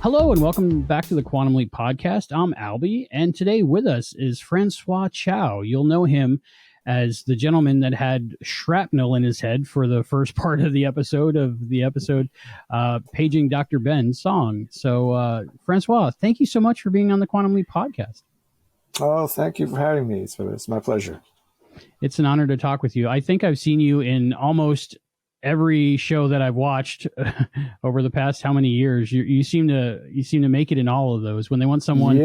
Hello and welcome back to the Quantum Leap Podcast. I'm Albie, and today with us is François Chau. You'll know him as the gentleman that had shrapnel in his head for the first part of the episode paging Dr. Ben's song. So, François, thank you so much for being on the Quantum Leap Podcast. Oh, thank you for having me. It's my pleasure. It's an honor to talk with you. I think I've seen you in almost every show that I've watched over the past how many years. You seem to make it in all of those. When they want someone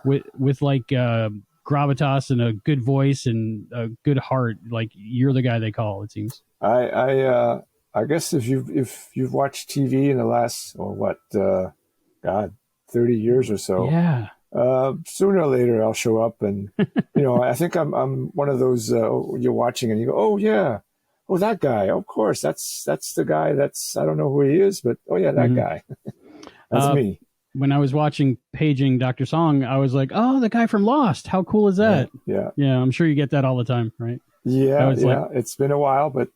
with like gravitas and a good voice and a good heart, like you're the guy they call, it seems. I guess if you've watched TV in the last 30 years or so, yeah. Sooner or later I'll show up, and I think I'm one of those you're watching and you go, oh yeah, oh that guy, of course, that's the guy. I don't know who he is, but oh yeah, that guy. That's me. When I was watching Paging Dr. Song, I was like, oh, the guy from Lost. How cool is that? Yeah. I'm sure you get that all the time, right? Yeah. It's been a while, but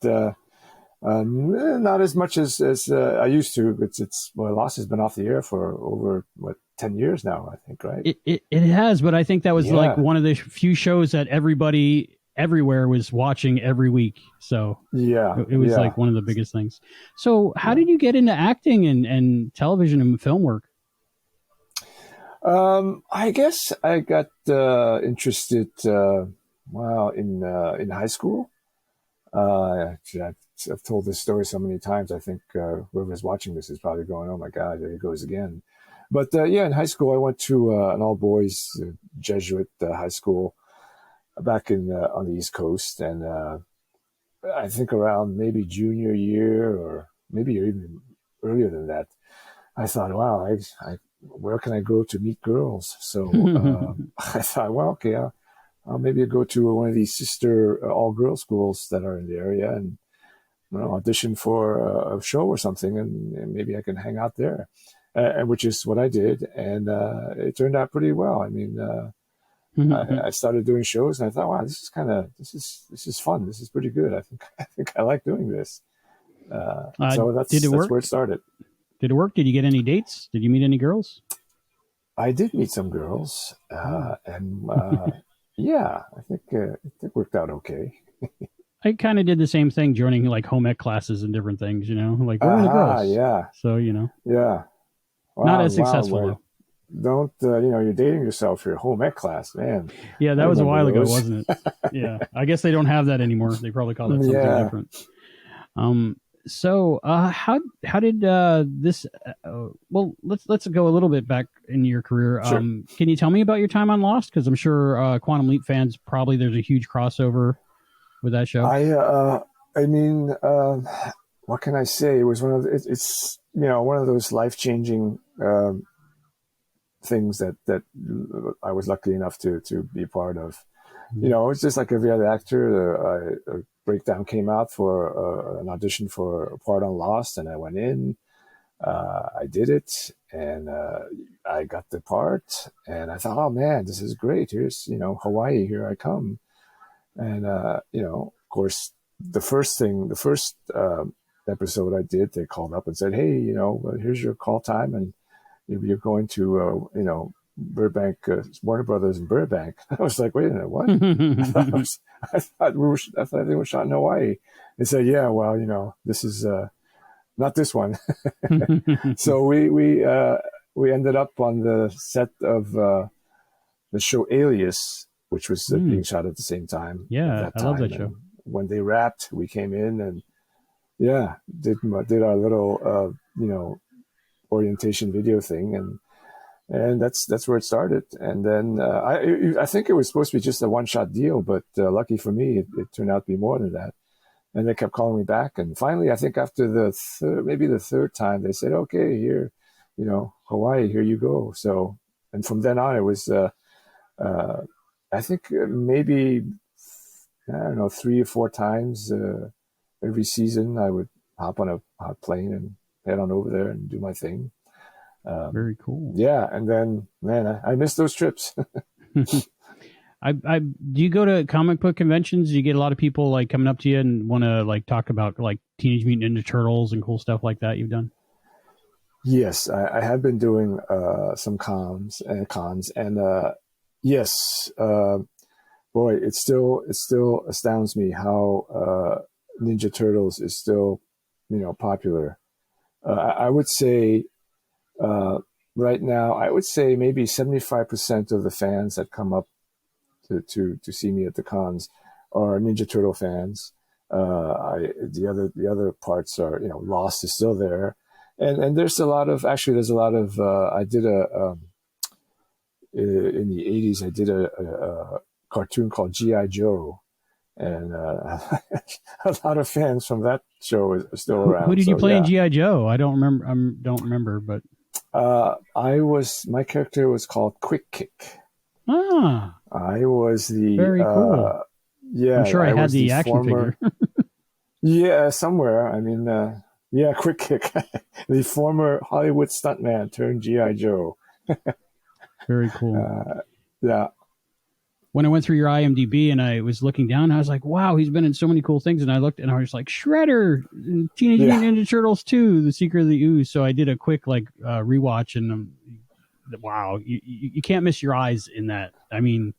not as much as I used to. Lost has been off the air for over 10 years now, I think, right? It has, but I think that was like one of the few shows that everybody everywhere was watching every week. So it was like one of the biggest things. So how did you get into acting and television and film work? I guess I got interested in high school. I've told this story so many times. I think whoever's watching this is probably going, "Oh my God, there he goes again." But in high school, I went to an all-boys Jesuit high school back on the East Coast, and I think around maybe junior year or maybe even earlier than that, I thought, wow, where can I go to meet girls? So I thought, well, okay, I'll maybe go to one of these sister all-girls schools that are in the area and audition for a show or something, and maybe I can hang out there, which is what I did, and it turned out pretty well. I mean, I started doing shows, and I thought, wow, this is fun. This is pretty good. I think I like doing this. So that's where it started. Did it work? Did you get any dates? Did you meet any girls? I did meet some girls, and I think it worked out okay. I kind of did the same thing, joining like home ec classes and different things, like where are the girls? Yeah. So, Yeah. Wow, not as successful though. Don't, you're dating yourself for your home ec class, man. Yeah, that was a while ago, wasn't it? Yeah. I guess they don't have that anymore. They probably call that something different. So how did this, let's go a little bit back in your career. Sure. Can you tell me about your time on Lost? Because I'm sure Quantum Leap fans, probably there's a huge crossover with that show. What can I say? It was one of those life-changing things that I was lucky enough to be a part of. It's just like every other actor. A breakdown came out for an audition for a part on Lost, and I went in. I did it, and I got the part. And I thought, oh man, this is great. Here's Hawaii. Here I come. And of course, the first episode I did, they called up and said, hey, here's your call time, and you're going to Burbank, Warner Brothers in Burbank. I was like, wait a minute, what? I thought they were shot in Hawaii. They said, yeah, well, this is not this one. So we ended up on the set of the show Alias, which was being shot at the same time. Yeah, I love that show. And when they wrapped, we came in and did our little orientation video thing, and that's where it started. And then I think it was supposed to be just a one-shot deal, but lucky for me, it turned out to be more than that. And they kept calling me back, and finally, I think after the third time, they said, "Okay, here, Hawaii, here you go." So, and from then on, it was I think maybe 3 or 4 times every season, I would hop on a hot plane and head on over there and do my thing. Very cool. Yeah, and then, man, I miss those trips. Do you go to comic book conventions? Do you get a lot of people like coming up to you and want to like talk about like Teenage Mutant Ninja Turtles and cool stuff like that you've done? Yes, I have been doing some cons, and yes, boy, it still astounds me how Ninja Turtles is still, popular. I would say uh, right now, I would say maybe 75% of the fans that come up to see me at the cons are Ninja Turtle fans. The other parts are, Lost is still there, and there's a lot of I did a in the '80s I did a cartoon called GI Joe, and a lot of fans from that show are still Who around. did you So play in yeah, GI Joe? I don't remember. I don't remember, but my character was called Quick Kick. ah, I was the very cool. I'm yeah, sure I I had was the the action figure. former. Yeah, somewhere. I mean, yeah, Quick Kick, the former Hollywood stuntman turned GI Joe. Very cool. Yeah, When I went through your IMDb and I was looking down, I was like, wow, he's been in so many cool things. And I looked and I was like, Shredder, Teenage yeah. Mutant Ninja Turtles 2, The Secret of the Ooze. So I did a quick rewatch and wow, you can't miss your eyes in that. I mean,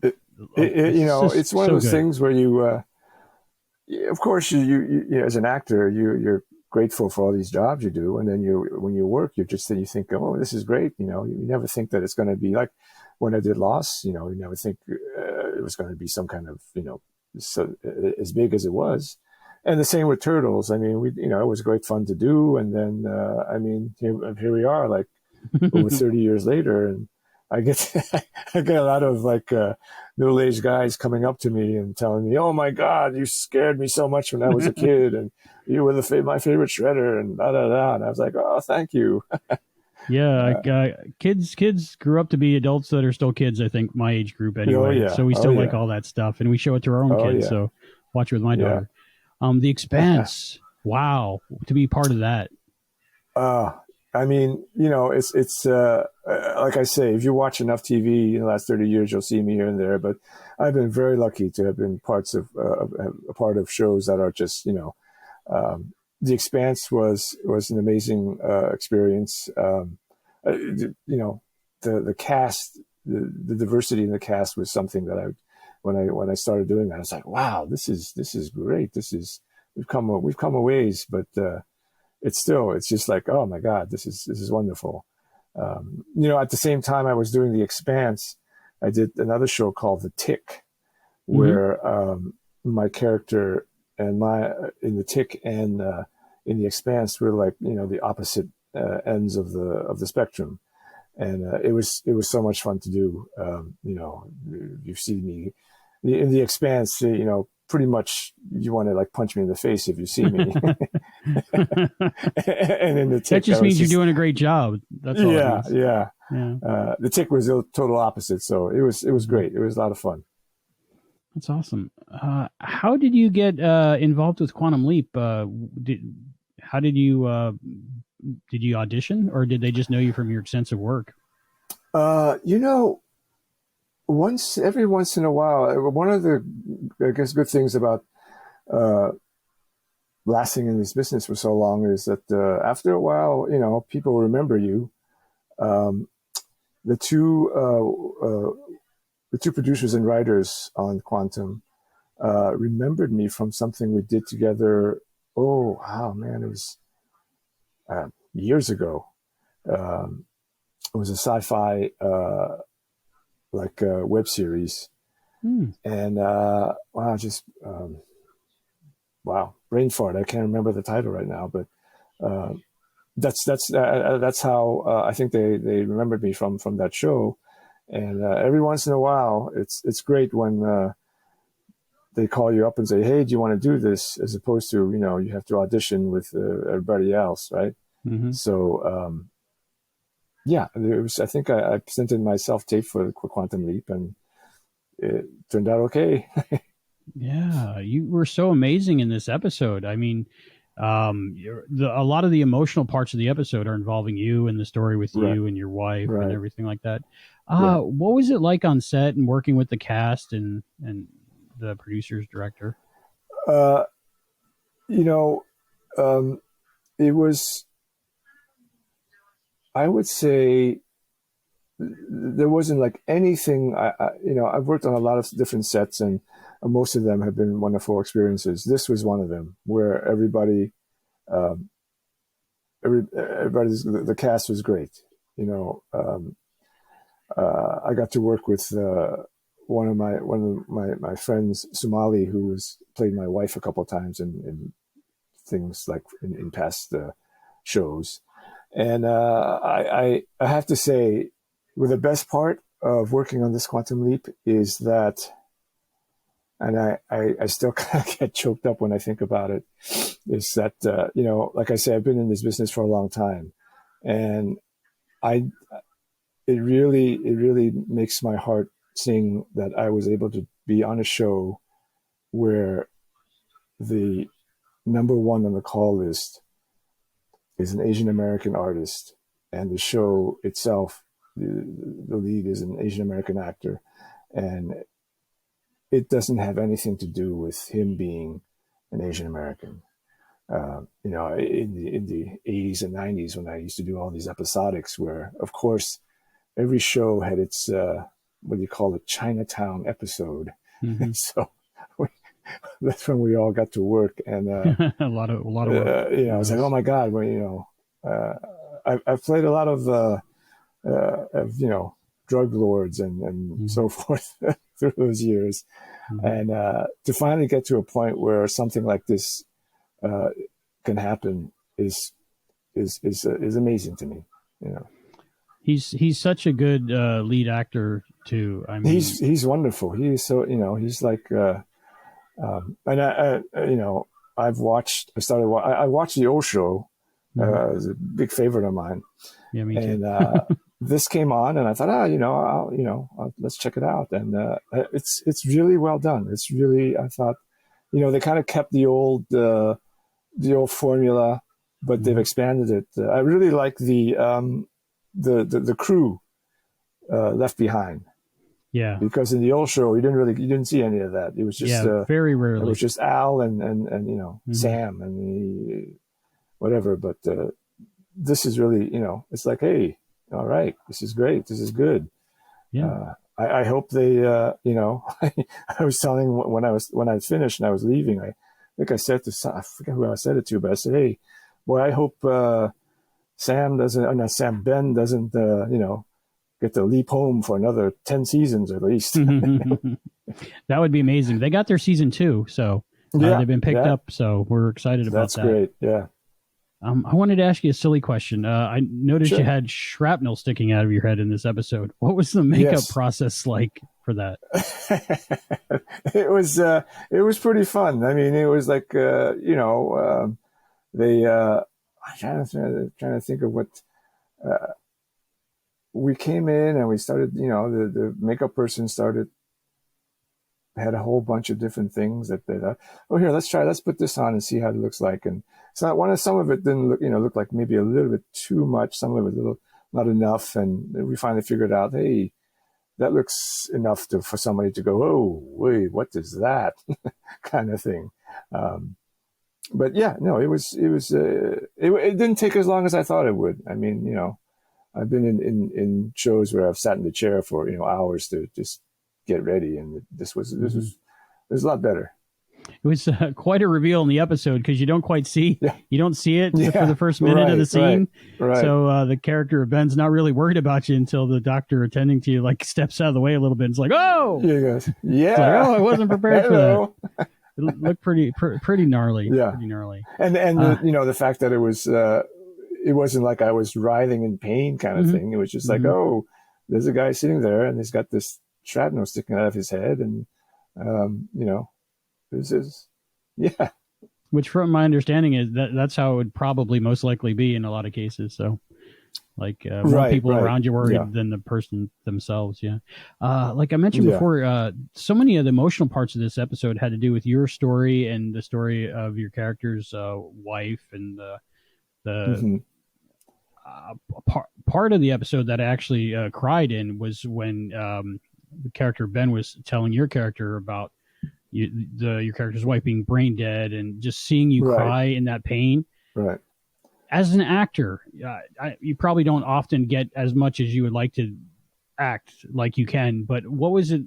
it's It's just one of so those good. things where of course, as an actor, you're grateful for all these jobs you do, and then when you work, you think, oh, this is great. You never think that it's going to be like when I did Lost. You never think it was going to be some kind of so as big as it was. And the same with Turtles. I mean, it was great fun to do, and then I mean, here we are, like over 30 years later, and I get I get a lot of middle-aged guys coming up to me and telling me, "Oh my God, you scared me so much when I was a kid, and you were my favorite shredder," and da da da. And I was like, "Oh, thank you." Yeah, kids grew up to be adults that are still kids. I think my age group Oh anyway. So yeah, we oh still like yeah, all that stuff, and we show it to our own oh kids. yeah, So watch it with my yeah. daughter. The Expanse. Wow, to be part of that. Uh, I mean, like I say, if you watch enough TV in the last 30 years, you'll see me here and there. But I've been very lucky to have been a part of shows that are just, The Expanse was an amazing experience. The cast, the diversity in the cast was something that when I started doing that, I was like, wow, this is great. We've come a ways, but it's just like, oh my God, this is wonderful. At the same time I was doing The Expanse, I did another show called The Tick, Mm-hmm. where my character and my in The Tick and in The Expanse were like the opposite ends of the spectrum, and it was so much fun to do. You see me in The Expanse, pretty much you want to like punch me in the face if you see me. And in The That Tick, I just was means you're just doing a great job. That's all it yeah, means. yeah. Yeah, The Tick was the total opposite, so it was mm-hmm. great. It was a lot of fun. That's awesome. How did you get involved with Quantum Leap? How did you audition, or did they just know you from your extensive work? Uh, you know, every once in a while, one of the I guess good things about uh, lasting in this business for so long is that after a while, people remember you. Um, the two the two producers and writers on Quantum remembered me from something we did together. Oh, wow, man, it was years ago. Um, it was a sci-fi web series, Hmm. and wow, just wow, brain fart. I can't remember the title right now, but uh, that's how I think they remembered me from that show. And every once in a while, it's great when they call you up and say, "Hey, do you want to do this?" As opposed to you have to audition with everybody else, right? Mm-hmm. So yeah, I think I presented my self tape for Quantum Leap, and it turned out okay. Yeah, you were so amazing in this episode. I mean, a lot of the emotional parts of the episode are involving you and the story with Right, you and your wife and right, everything like that. right. What was it like on set and working with the cast and the producers, director? Uh, you know, um, it was I would say there wasn't like anything. I've worked on a lot of different sets, and most of them have been wonderful experiences. This was one of them where um, the cast was great. I got to work with one of my friends, Somali, who was played my wife a couple of times in things like in past shows. And I have to say, the best part of working on this Quantum Leap is that, and I still kind of get choked up when I think about it, is that, like I say, I've been in this business for a long time. And it really makes my heart sing that I was able to be on a show where the number one on the call list is an Asian American artist, and the show itself, the lead is an Asian American actor, and it doesn't have anything to do with him being an Asian American. In the 80s and 90s, when I used to do all these episodics, where of course every show had its what do you call it, Chinatown episode. Mm-hmm. So that's when we all got to work, and a lot of work. I was like, oh my God, I've played a lot of drug lords and mm-hmm. so forth through those years, mm-hmm. and to finally get to a point where something like this can happen is amazing to me. He's such a good lead actor too. I mean, he's wonderful. He's so he's like. And I watched the old show. Mm-hmm. It was a big favorite of mine. Yeah, me too. And this came on, and I thought, let's check it out. And it's really well done. It's really, I thought, they kind of kept the old formula, but mm-hmm. they've expanded it. I really like the crew left behind. Yeah, because in the old show you didn't see any of that. It was just very rarely. It was just Al and mm-hmm. Sam and whatever. But this is really it's like, hey, all right, this is great, this is good. Yeah, I hope they I was telling when I finished and I was leaving. I think I said to I forget who I said it to, but I said, hey, boy, I hope Ben doesn't get to leap home for another 10 seasons at least. That would be amazing. They got their season 2, so they've been picked up, so we're excited about that. That's great, yeah. I wanted to ask you a silly question. I noticed you had shrapnel sticking out of your head in this episode. What was the makeup process like for that? It was pretty fun. I mean, it was like, I'm trying to think of what... we came in and we started, the makeup person had a whole bunch of different things that they thought, here, let's put this on and see how it looks like. And so some of it didn't look like maybe a little bit too much. Some of it not enough. And we finally figured out, hey, that looks enough for somebody to go, oh, wait, what is that? kind of thing. But yeah, no, it didn't take as long as I thought it would. I mean, I've been in shows where I've sat in the chair for hours to just get ready, and this was a lot better. It was quite a reveal in the episode because you don't quite see you don't see it for the first minute of the scene. Right. So the character of Ben's not really worried about you until the doctor attending to you steps out of the way a little bit. It's like, oh, yeah, it's like, oh, I wasn't prepared for that. It looked pretty gnarly. Yeah, pretty gnarly. And the fact that it wasn't like I was writhing in pain kind of mm-hmm. thing. It was just like, oh, there's a guy sitting there and he's got this shrapnel sticking out of his head. And, this is, yeah. Which from my understanding is that's how it would probably most likely be in a lot of cases. So more people around you worried than the person themselves. Yeah. Like I mentioned before, so many of the emotional parts of this episode had to do with your story and the story of your character's wife and the mm-hmm. Part of the episode that I actually cried in was when the character Ben was telling your character about your character's wife being brain dead and just seeing you cry in that pain. Right. as an actor, you probably don't often get as much as you would like to act like you can, but what was it?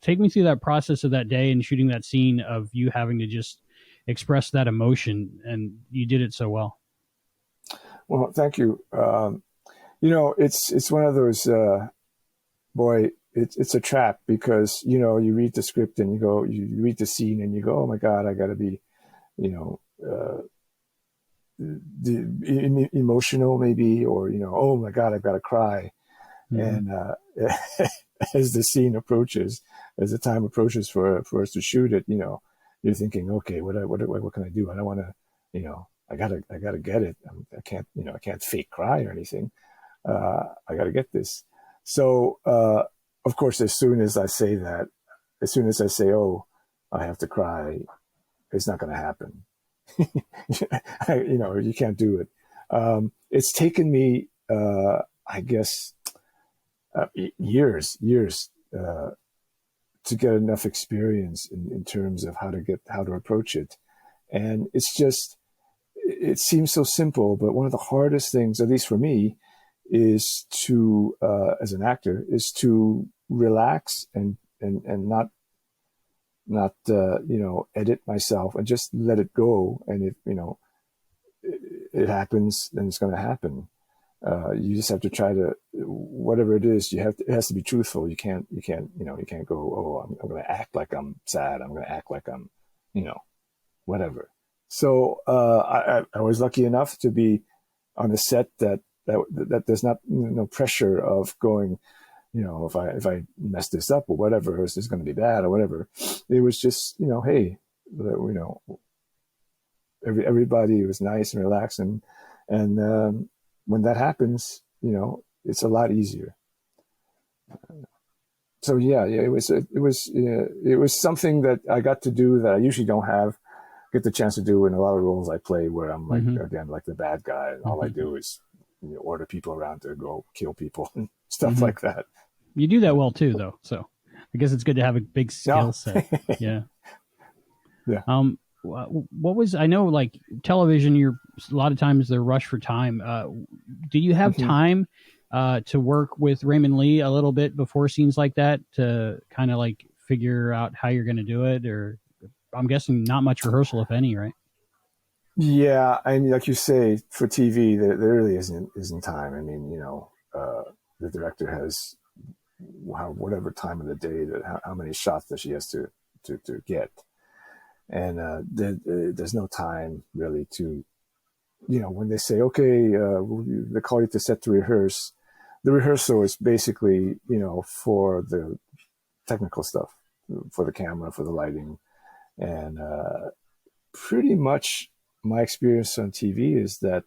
Take me through that process of that day and shooting that scene of you having to just express that emotion, and you did it so well. Well, thank you. It's one of those, boy, it's a trap because, you read the script and you read the scene and you go, oh my God, I got to be, emotional maybe, or, oh my God, I've got to cry. Mm-hmm. And as the scene approaches, as the time approaches for us to shoot it, you're thinking, okay, what can I do? I don't want to, I gotta get it. I can't fake cry or anything. I gotta get this. So, of course, as soon as I say, oh, I have to cry, it's not going to happen. You can't do it. It's taken me, I guess, years to get enough experience in terms of how to approach it. And it seems so simple, but one of the hardest things, at least for me, is to, as an actor, is to relax and not edit myself and just let it go. And if it happens, then it's going to happen. You just have to try to, whatever it is, it has to be truthful. You can't go, oh, I'm going to act like I'm sad. I'm going to act like I'm, whatever. So, I was lucky enough to be on a set that there's not no pressure of going, if I mess this up or whatever, is this going to be bad or whatever. It was just, hey, everybody was nice and relaxed, and when that happens, it's a lot easier. So yeah, it was something that I got to do that I usually don't get the chance to do in a lot of roles I play, where I'm like, mm-hmm. again, like the bad guy, and all mm-hmm. I do is order people around to go kill people and stuff mm-hmm. like that. You do that well too, though. So I guess it's good to have a big skill set. Yeah. Yeah. What was, I know, like television, a lot of times they're rushed for time. Do you have mm-hmm. time to work with Raymond Lee a little bit before scenes like that to kind of like figure out how you're going to do it? Or I'm guessing not much rehearsal, if any, right? Yeah, I mean, like you say, for TV, there really isn't time. I mean, the director has whatever time of the day, how many shots that she has to get, and there's no time really to, when they say, okay, they call you to set to rehearse. The rehearsal is basically, for the technical stuff, for the camera, for the lighting, and pretty much. My experience on TV is that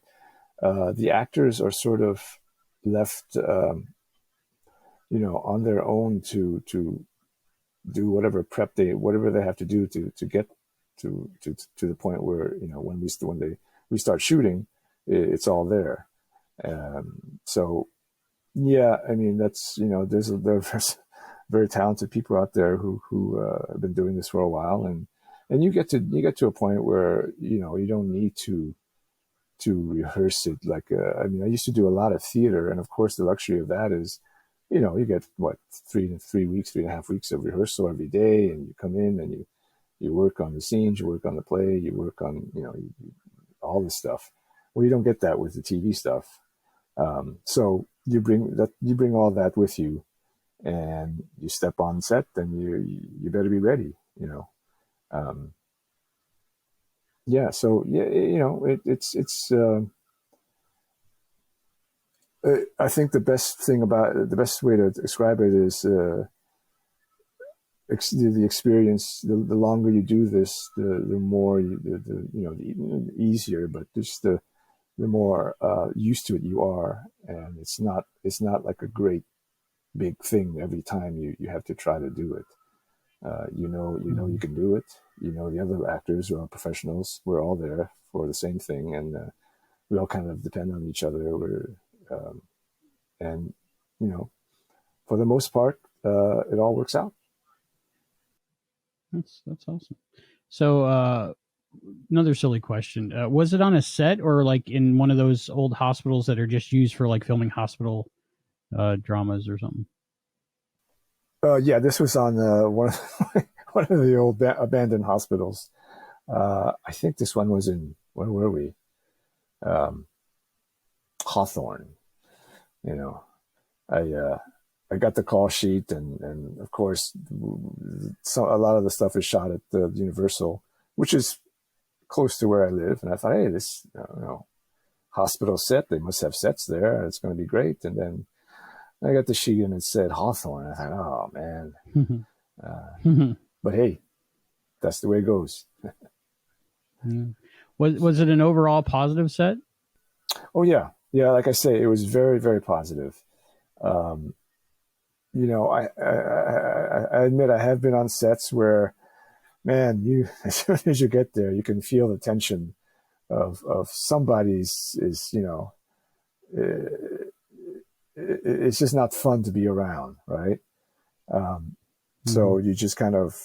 the actors are sort of left, on their own to do whatever whatever they have to do to get to the point where when we start shooting, it's all there. So yeah, I mean there's very talented people out there who have been doing this for a while, and you get to a point where you don't need to rehearse it. Like I mean, I used to do a lot of theater, and of course the luxury of that is, you get 3.5 weeks of rehearsal every day, and you come in and you work on the scenes, you work on the play, you work on all this stuff. Well, you don't get that with the TV stuff. So you bring all that with you, and you step on set, then you better be ready. Yeah, so yeah, it's I think the best way to describe it is the experience. The longer you do this, the more the easier, but just the more used to it you are, and it's not like a great big thing every time you have to try to do it. You can do it. The other actors who are professionals, we're all there for the same thing, and we all kind of depend on each other. And for the most part, it all works out. That's awesome. So Another silly question. Was it on a set or like in one of those old hospitals that are just used for like filming hospital dramas or something? Yeah, this was on one of one of the old abandoned hospitals. I think this one was in, where were we? Um, Hawthorne. You know, I got the call sheet, and of course, a lot of the stuff is shot at the Universal, which is close to where I live. And I thought, hey, this hospital set, they must have sets there. It's going to be great. And then I got the sheet and it said Hawthorne. I thought, oh man. But hey, that's the way it goes. Was it an overall positive set? Oh yeah, yeah. Like I say, it was very, very positive. I admit I have been on sets where, man, you as soon as you get there, you can feel the tension of somebody's is it's just not fun to be around, right? So you just kind of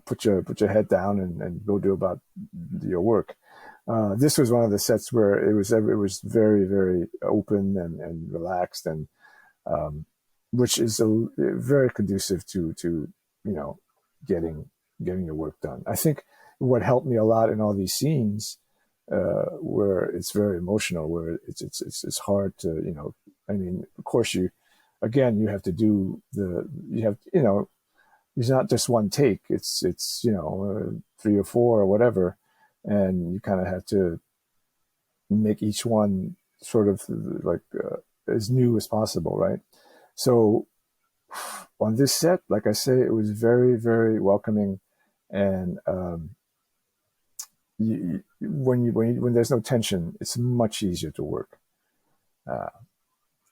put your head down and go do about your work. This was one of the sets where it was very, very open and relaxed, and which is very conducive to getting your work done. I think what helped me a lot in all these scenes where it's very emotional, where it's hard to I mean, of course you have to do it's not just one take. It's 3 or 4 or whatever, and you kind of have to make each one sort of like as new as possible, right? So on this set, like I say, it was very, very welcoming, and when there's no tension, it's much easier to work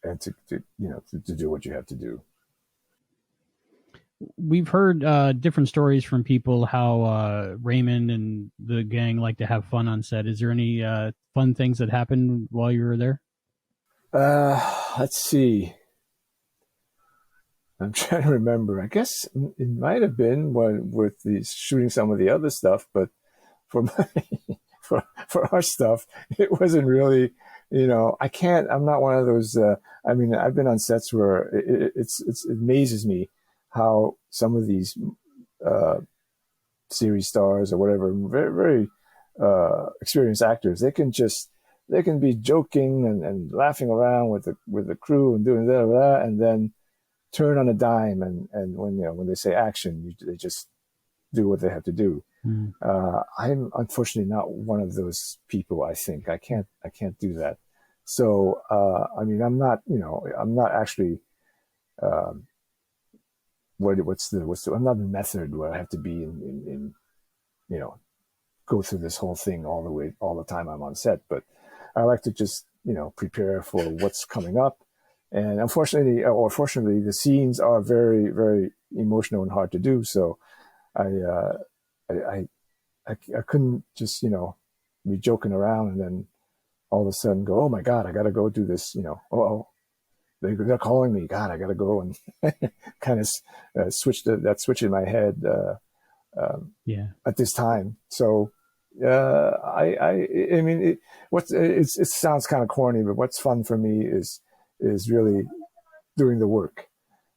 and to do what you have to do. We've heard different stories from people how Raymond and the gang like to have fun on set. Is there any fun things that happened while you were there? Let's see. I'm trying to remember. I guess it might have been with the shooting some of the other stuff, but for for our stuff, it wasn't really. I'm not one of those. I mean, I've been on sets where it amazes me how some of these series stars or whatever, very, very experienced actors, they can be joking and laughing around with the crew and doing that, and then turn on a dime, and when they say action, they just do what they have to do. I'm unfortunately not one of those people. I think I can't do that. So I mean, I'm not actually I'm not a method where I have to be in go through this whole thing all the time I'm on set, but I like to just prepare for what's coming up. And unfortunately, or fortunately, the scenes are very, very emotional and hard to do. So I couldn't just be joking around and then all of a sudden go, oh my God, I got to go do this. Oh, they're calling me. God, I got to go, and kind of switch in my head at this time. So I mean, it sounds kind of corny, but what's fun for me is really doing the work.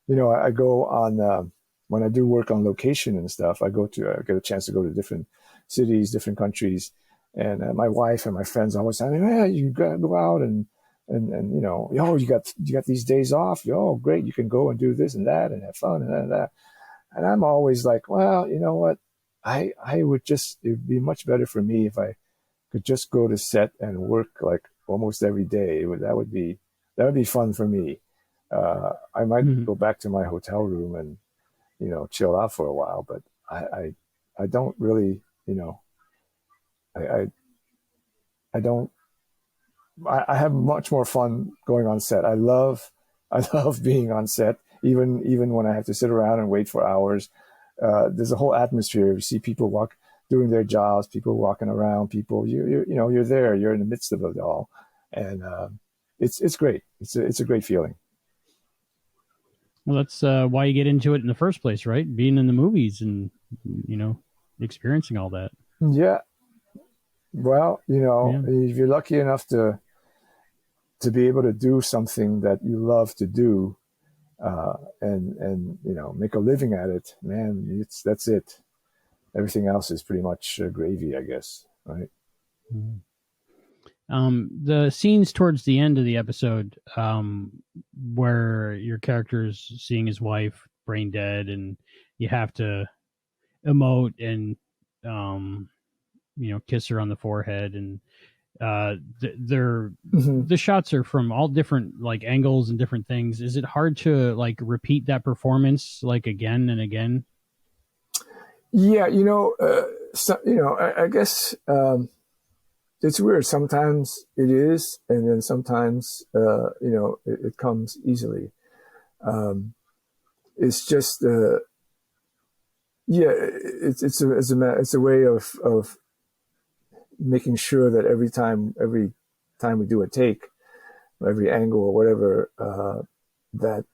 I go on when I do work on location and stuff. I get a chance to go to different cities, different countries, and my wife and my friends always say, "Yeah, you got to go out and you got these days off. Oh, great, you can go and do this and that and have fun and that." And I'm always like, well, you know what? It'd be much better for me if I could just go to set and work like almost every day. That would be fun for me. I might go back to my hotel room and chill out for a while, but I don't really I don't I have much more fun going on set. I love being on set, even when I have to sit around and wait for hours. There's a whole atmosphere. You see people doing their jobs, people walking around, people you're there, you're in the midst of it all, and it's great. It's a great feeling. Well, that's why you get into it in the first place, right? Being in the movies and experiencing all that. Yeah. Well, if you're lucky enough to be able to do something that you love to do, and make a living at it, man, that's it. Everything else is pretty much gravy, I guess, right? Mm-hmm. The scenes towards the end of the episode, where your character's seeing his wife brain dead, and you have to emote and kiss her on the forehead, and the shots are from all different like angles and different things. Is it hard to like repeat that performance like again and again? Yeah, I guess it's weird. Sometimes it is, and then sometimes it comes easily. It's just it's a way of making sure that every time we do a take, every angle or whatever, that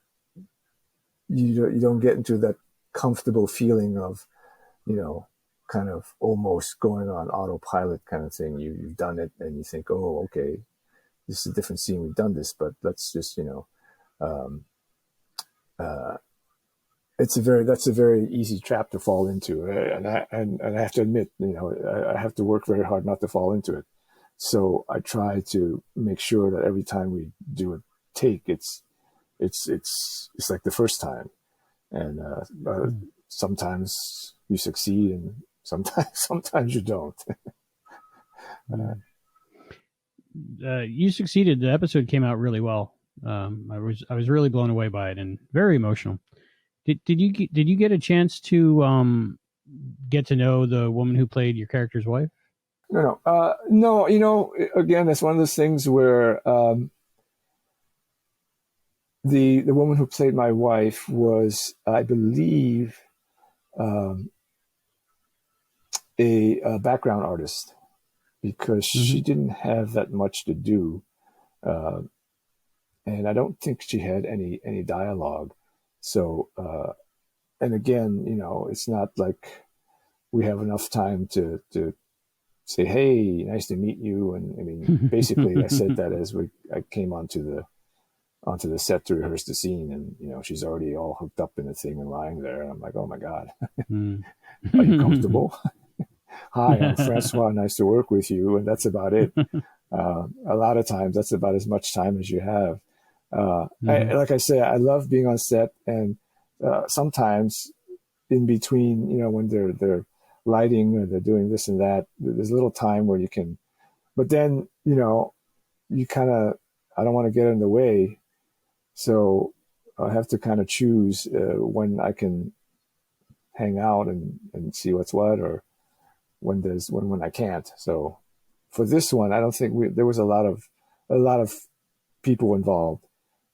you don't get into that comfortable feeling of, kind of almost going on autopilot kind of thing. You've done it and you think, oh, okay, this is a different scene. We've done this, but let's just, that's a very easy trap to fall into. And I have to admit, I have to work very hard not to fall into it. So I try to make sure that every time we do a take, it's like the first time. And sometimes you succeed and sometimes you don't. You succeeded. The episode came out really well. I was really blown away by it and very emotional. Did you get a chance to get to know the woman who played your character's wife? No. Again, that's one of those things where the woman who played my wife was, I believe, a background artist, because she didn't have that much to do, and I don't think she had any dialogue. So, and again, it's not like we have enough time to say, "Hey, nice to meet you." And I mean, basically, I said that as I came onto the set to rehearse the scene, and she's already all hooked up in the thing and lying there, and I'm like, "Oh my God, are you comfortable?" "Hi, I'm François. Nice to work with you," and that's about it. A lot of times, that's about as much time as you have. Like I say, I love being on set, and sometimes in between, when they're lighting or they're doing this and that, there's a little time where you can. But then, you kind of, I don't want to get in the way, so I have to kind of choose when I can hang out and see what's what, or when I can't. So for this one, I don't think there was a lot of people involved,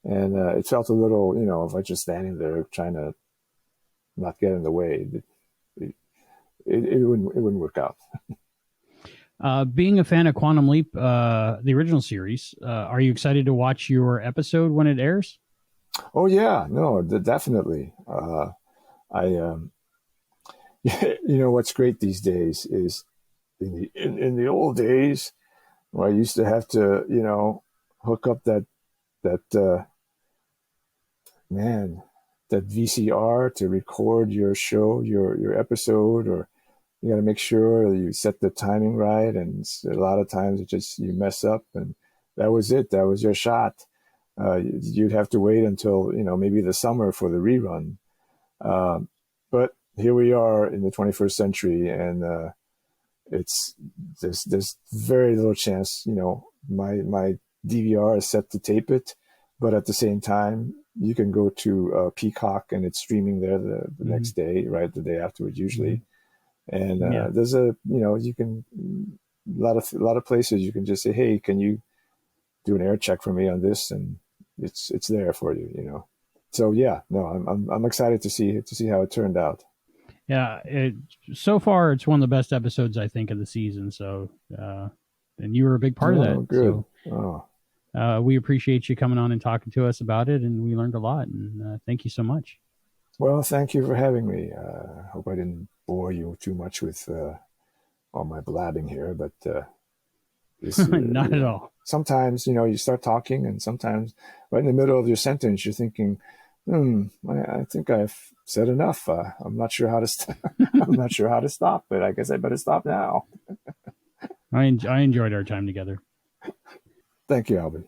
and it felt a little, if I just standing there trying to not get in the way, it wouldn't work out. Being a fan of Quantum Leap, the original series, are you excited to watch your episode when it airs? Oh yeah, no, definitely. What's great these days is in the old days where I used to have to, hook up that VCR to record your show, your episode, or you got to make sure you set the timing right. And a lot of times you mess up, and that was it. That was your shot. You'd have to wait until, maybe the summer for the rerun. But here we are in the 21st century, and there's very little chance. My DVR is set to tape it, but at the same time, you can go to Peacock, and it's streaming there the next day, right? The day afterwards, usually. And there's you can a lot of places you can just say, "Hey, can you do an air check for me on this?" And it's there for you, So yeah, no, I'm excited to see how it turned out. Yeah, so far it's one of the best episodes, I think, of the season. So, and you were a big part of that. Good. So, we appreciate you coming on and talking to us about it, and we learned a lot. And thank you so much. Well, thank you for having me. I hope I didn't bore you too much with all my blabbing here, but Not at all. Sometimes, you start talking, and sometimes right in the middle of your sentence, you're thinking, I think I've said enough. I'm not sure how to I'm not sure how to stop, but I guess I better stop now. I enjoyed our time together. Thank you, Albie.